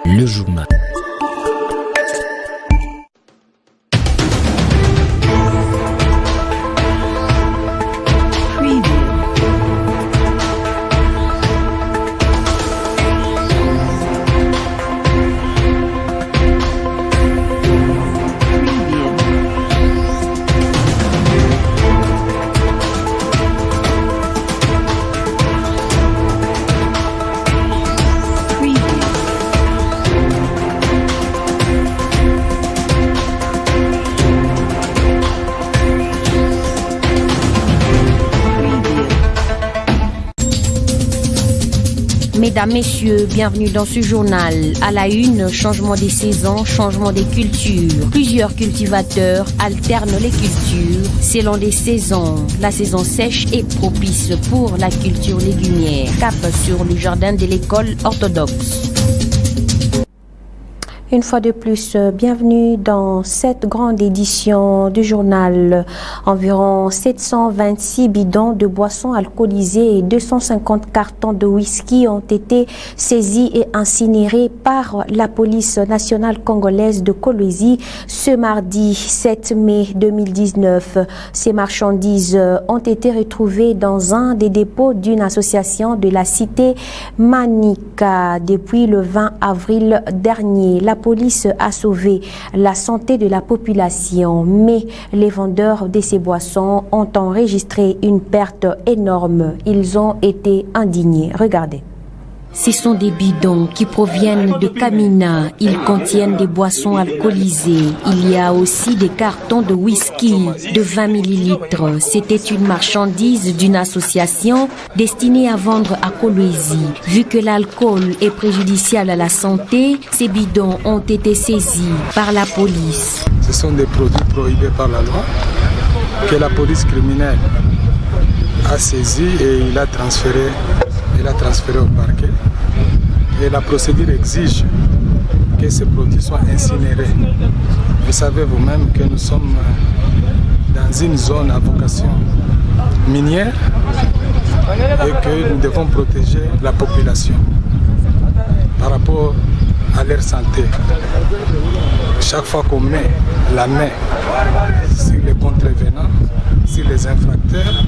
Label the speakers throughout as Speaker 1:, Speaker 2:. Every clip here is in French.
Speaker 1: Le journal.
Speaker 2: Mesdames, Messieurs, bienvenue dans ce journal. À la une, changement des saisons, changement des cultures. Plusieurs cultivateurs alternent les cultures selon les saisons. La saison sèche est propice pour la culture légumière. Cap sur le jardin de l'école orthodoxe. Une fois de plus, bienvenue dans cette grande édition du journal. Environ 726 bidons de boissons alcoolisées et 250 cartons de whisky ont été saisis et incinérés par la police nationale congolaise de Kolwezi ce mardi 7 mai 2019. Ces marchandises ont été retrouvées dans un des dépôts d'une association de la cité Manika depuis le 20 avril dernier. La police a sauvé la santé de la population, mais les vendeurs de ces boissons ont enregistré une perte énorme. Ils ont été indignés. Regardez. Ce sont des bidons qui proviennent de Kamina. Ils contiennent des boissons alcoolisées. Il y a aussi des cartons de whisky de 20 millilitres. C'était une marchandise d'une association destinée à vendre à Kolwezi. Vu que l'alcool est préjudiciable à la santé, ces bidons ont été saisis par la police.
Speaker 3: Ce sont des produits prohibés par la loi que la police criminelle a saisi et il a transféré au parquet. Et la procédure exige que ces produits soient incinérés. Vous savez vous-même que nous sommes dans une zone à vocation minière et que nous devons protéger la population par rapport à leur santé. Chaque fois qu'on met la main sur les contrevenants, sur les infracteurs,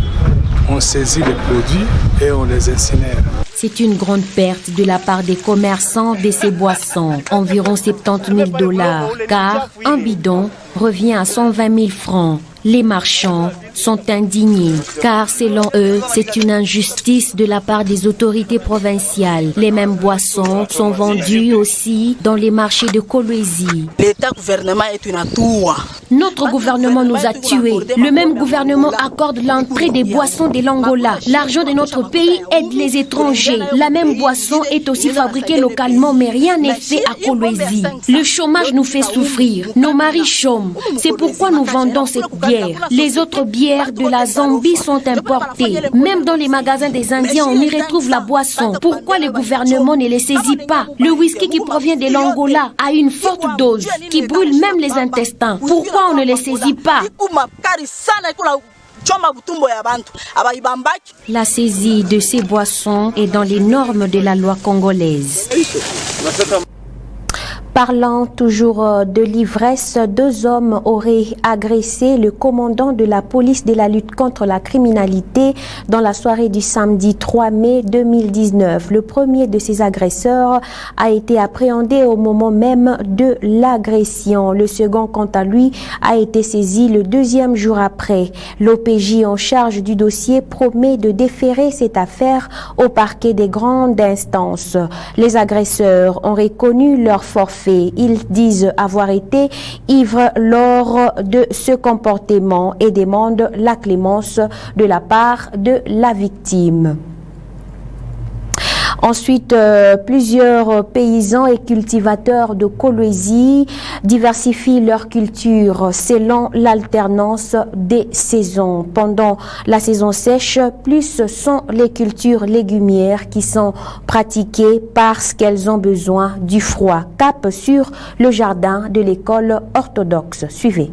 Speaker 3: on saisit les produits et on les incinère.
Speaker 2: C'est une grande perte de la part des commerçants de ces boissons, environ 70 000 $, car un bidon revient à 120 000 francs. Les marchands sont indignés, car selon eux, c'est une injustice de la part des autorités provinciales. Les mêmes boissons sont vendues aussi dans les marchés de Kolwezi. Notre gouvernement nous a tués. Le même gouvernement accorde l'entrée des boissons de l'Angola. L'argent de notre pays aide les étrangers. La même boisson est aussi fabriquée localement, mais rien n'est fait à Kolwezi. Le chômage nous fait souffrir. Nos maris chôment. C'est pourquoi nous vendons cette bière. Les autres bières de la Zambie sont importées. Même dans les magasins des Indiens, on y retrouve la boisson. Pourquoi le gouvernement ne les saisit pas? Le whisky qui provient de l'Angola a une forte dose qui brûle même les intestins. Pourquoi on ne les saisit pas? La saisie de ces boissons est dans les normes de la loi congolaise. Parlant toujours de l'ivresse, 2 hommes auraient agressé le commandant de la police de la lutte contre la criminalité dans la soirée du samedi 3 mai 2019. Le premier de ces agresseurs a été appréhendé au moment même de l'agression. Le second, quant à lui, a été saisi le 2e jour après. L'OPJ en charge du dossier promet de déférer cette affaire au parquet des grandes instances. Les agresseurs ont reconnu leur forfait. Ils disent avoir été ivres lors de ce comportement et demandent la clémence de la part de la victime. Ensuite, plusieurs paysans et cultivateurs de Kolwezi diversifient leur culture selon l'alternance des saisons. Pendant la saison sèche, plus sont les cultures légumières qui sont pratiquées parce qu'elles ont besoin du froid. Cap sur le jardin de l'école orthodoxe. Suivez.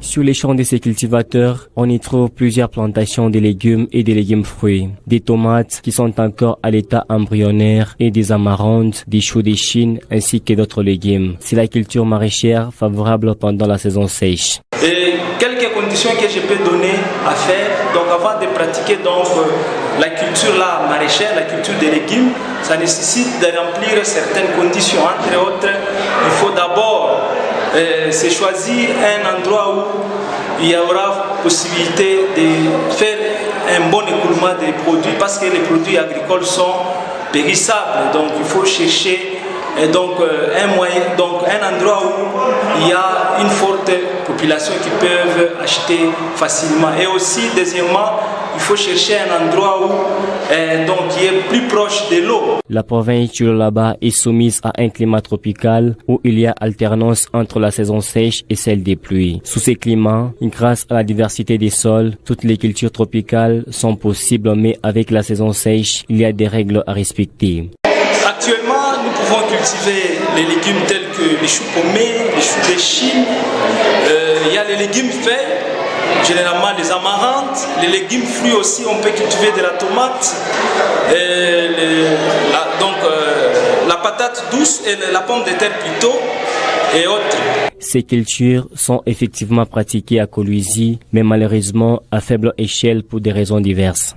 Speaker 1: Sur les champs de ces cultivateurs, on y trouve plusieurs plantations de légumes et de légumes fruits, des tomates qui sont encore à l'état embryonnaire et des amarantes, des choux de Chine ainsi que d'autres légumes. C'est la culture maraîchère favorable pendant la saison sèche.
Speaker 4: Et quelques conditions que je peux donner à faire, donc avant de pratiquer la culture maraîchère, la culture des légumes, ça nécessite de remplir certaines conditions. Entre autres, il faut d'abord se choisir un endroit où il y aura possibilité de faire un bon écoulement des produits parce que les produits agricoles sont périssables. Donc il faut chercher un endroit où il y a une forte population qui peuvent acheter facilement. Et aussi, deuxièmement, il faut chercher un endroit où qui est plus proche de l'eau.
Speaker 1: La province du Lualaba est soumise à un climat tropical où il y a alternance entre la saison sèche et celle des pluies. Sous ces climats, grâce à la diversité des sols, toutes les cultures tropicales sont possibles, mais avec la saison sèche, il y a des règles à respecter.
Speaker 4: Actuellement, nous pouvons cultiver les légumes tels que les choux pommés, les choux de Chine. Il y a les légumes faits, généralement les amarantes, les légumes fruits aussi, on peut cultiver de la tomate, la patate douce et la pomme de terre plutôt, et autres.
Speaker 1: Ces cultures sont effectivement pratiquées à Kolwezi, mais malheureusement à faible échelle pour des raisons diverses.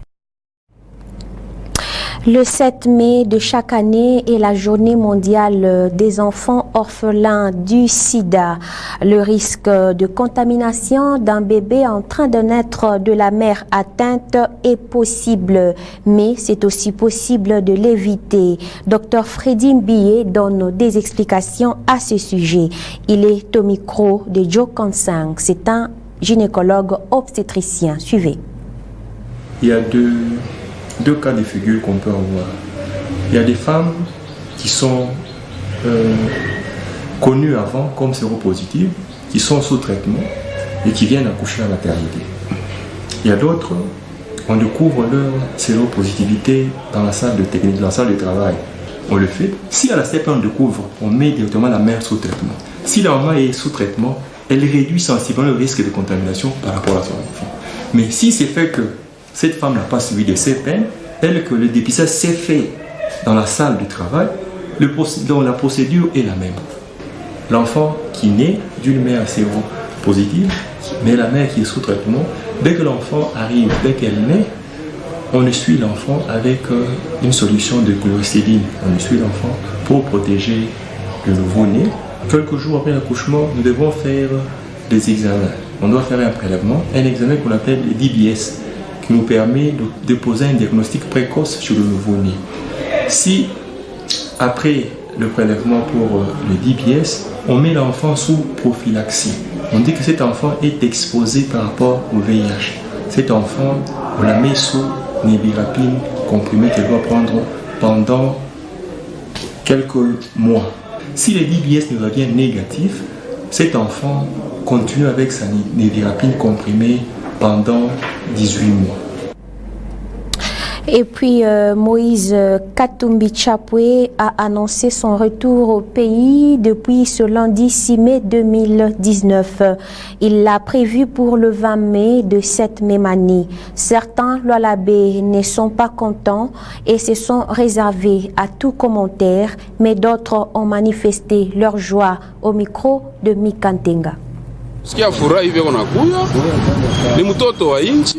Speaker 2: Le 7 mai de chaque année est la journée mondiale des enfants orphelins du sida. Le risque de contamination d'un bébé en train de naître de la mère atteinte est possible, mais c'est aussi possible de l'éviter. Dr Freddy Mbiye donne des explications à ce sujet. Il est au micro de Joe Kansang. C'est un gynécologue obstétricien. Suivez.
Speaker 5: Il y a deux cas de figure qu'on peut avoir. Il y a des femmes qui sont connues avant comme séropositives, qui sont sous traitement et qui viennent accoucher à la maternité. Il y a d'autres, on découvre leur séropositivité dans la salle de technique, dans la salle de travail. On le fait. Si à la CP on découvre, on met directement la mère sous traitement. Si la maman est sous traitement, elle réduit sensiblement le risque de contamination par rapport à son enfant. Mais si c'est fait que cette femme n'a pas suivi de CPN, tel que le dépistage s'est fait dans la salle du travail, donc la procédure est la même. L'enfant qui naît d'une mère séropositive, mais la mère qui est sous traitement, dès que l'enfant arrive, dès qu'elle naît, on essuie l'enfant avec une solution de chlorhexidine. On essuie l'enfant pour protéger le nouveau-né. Quelques jours après l'accouchement, nous devons faire des examens. On doit faire un prélèvement, un examen qu'on appelle le DBS, qui nous permet de déposer un diagnostic précoce sur le nouveau-né. Si, après le prélèvement pour le DBS, on met l'enfant sous prophylaxie, on dit que cet enfant est exposé par rapport au VIH. Cet enfant, on la met sous névirapine comprimée qu'elle doit prendre pendant quelques mois. Si le DBS nous revient négatif, cet enfant continue avec sa névirapine comprimée pendant 18 mois.
Speaker 2: Et puis Moïse Katumbi Chapwe a annoncé son retour au pays depuis ce lundi 6 mai 2019. Il l'a prévu pour le 20 mai de cette même année. Certains Lualabais ne sont pas contents et se sont réservés à tout commentaire, mais d'autres ont manifesté leur joie au micro de Mikantenga.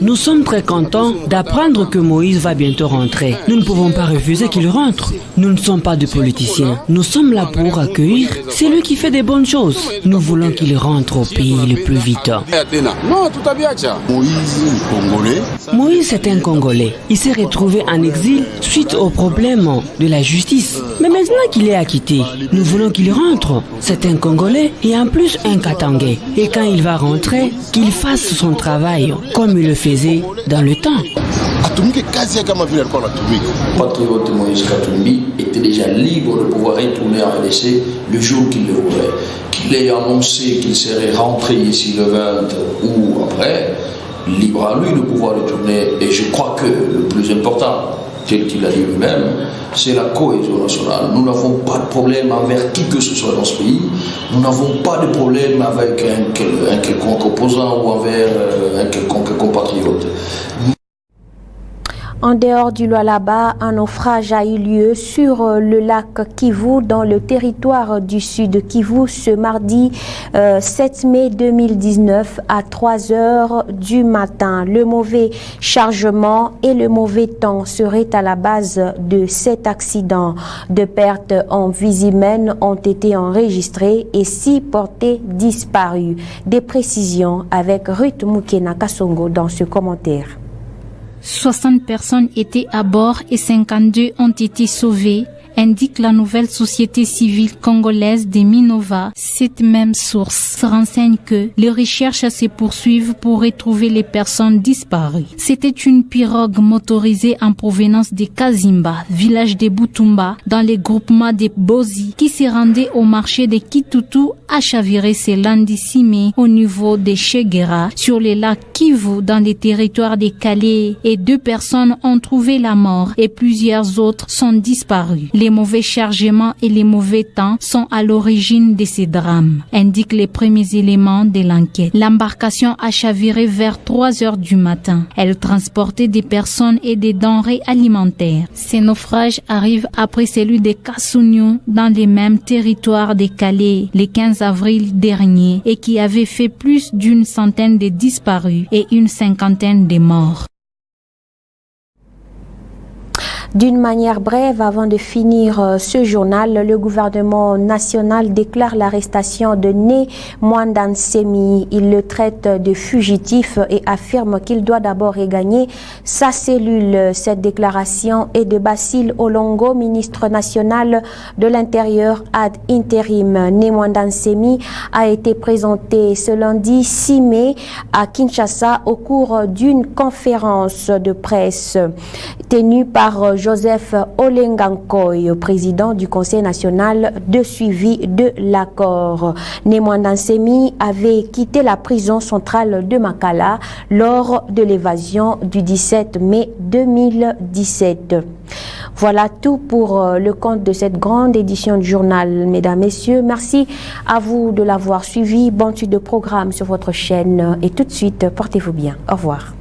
Speaker 6: Nous sommes très contents d'apprendre que Moïse va bientôt rentrer. Nous ne pouvons pas refuser qu'il rentre. Nous ne sommes pas des politiciens. Nous sommes là pour accueillir celui qui fait des bonnes choses. Nous voulons qu'il rentre au pays le plus vite. Moïse est un Congolais. Il s'est retrouvé en exil suite au problème de la justice. Mais maintenant qu'il est acquitté, nous voulons qu'il rentre. C'est un Congolais et en plus un Katangais. Et quand il va rentrer, qu'il fasse son travail comme il le faisait dans le temps.
Speaker 7: Patriote Moïse Katumbi était déjà libre de pouvoir retourner en RDC le jour qu'il le voulait. Qu'il ait annoncé qu'il serait rentré ici le 20 ou après, libre à lui de pouvoir retourner. Et je crois que le plus important, tel qu'il a dit lui-même, c'est la cohésion nationale. Nous n'avons pas de problème avec qui que ce soit dans ce pays. Nous n'avons pas de problème avec un quelconque opposant ou avec un quelconque compatriote.
Speaker 2: En dehors du Lualaba, un naufrage a eu lieu sur le lac Kivu dans le territoire du sud Kivu ce mardi 7 mai 2019 à 3 heures du matin. Le mauvais chargement et le mauvais temps seraient à la base de cet accident. De pertes en vies humaines ont été enregistrées et 6 portées disparues. Des précisions avec Ruth Mukena Kasongo dans ce commentaire.
Speaker 8: 60 personnes étaient à bord et 52 ont été sauvées, indique la nouvelle société civile congolaise des Minova. Cette même source renseigne que les recherches se poursuivent pour retrouver les personnes disparues. C'était une pirogue motorisée en provenance de Kazimba, village de Butumba, dans les groupements de Bozi, qui se rendait au marché de Kitutu à chaviré ce lundi 6 mai au niveau de Chegera, sur les lacs Kivu, dans les territoires de Calais, et 2 personnes ont trouvé la mort et plusieurs autres sont disparues. Les mauvais chargements et les mauvais temps sont à l'origine de ces drames, indiquent les premiers éléments de l'enquête. L'embarcation a chaviré vers 3 heures du matin. Elle transportait des personnes et des denrées alimentaires. Ces naufrages arrivent après celui de Kassouniou dans les mêmes territoires de Calais le 15 avril dernier et qui avait fait plus d'une centaine de disparus et une cinquantaine de morts.
Speaker 2: D'une manière brève, avant de finir ce journal, le gouvernement national déclare l'arrestation de Né Mwandan Semi. Il le traite de fugitif et affirme qu'il doit d'abord regagner sa cellule. Cette déclaration est de Basile Olongo, ministre national de l'Intérieur ad interim. Né Mwandan Semi a été présenté ce lundi 6 mai à Kinshasa au cours d'une conférence de presse tenue par Joseph Olengankoy, président du Conseil national de suivi de l'accord. Né Mwandan Semi avait quitté la prison centrale de Makala lors de l'évasion du 17 mai 2017. Voilà tout pour le compte de cette grande édition du journal, mesdames, messieurs. Merci à vous de l'avoir suivi. Bonne suite de programme sur votre chaîne et tout de suite, portez-vous bien. Au revoir.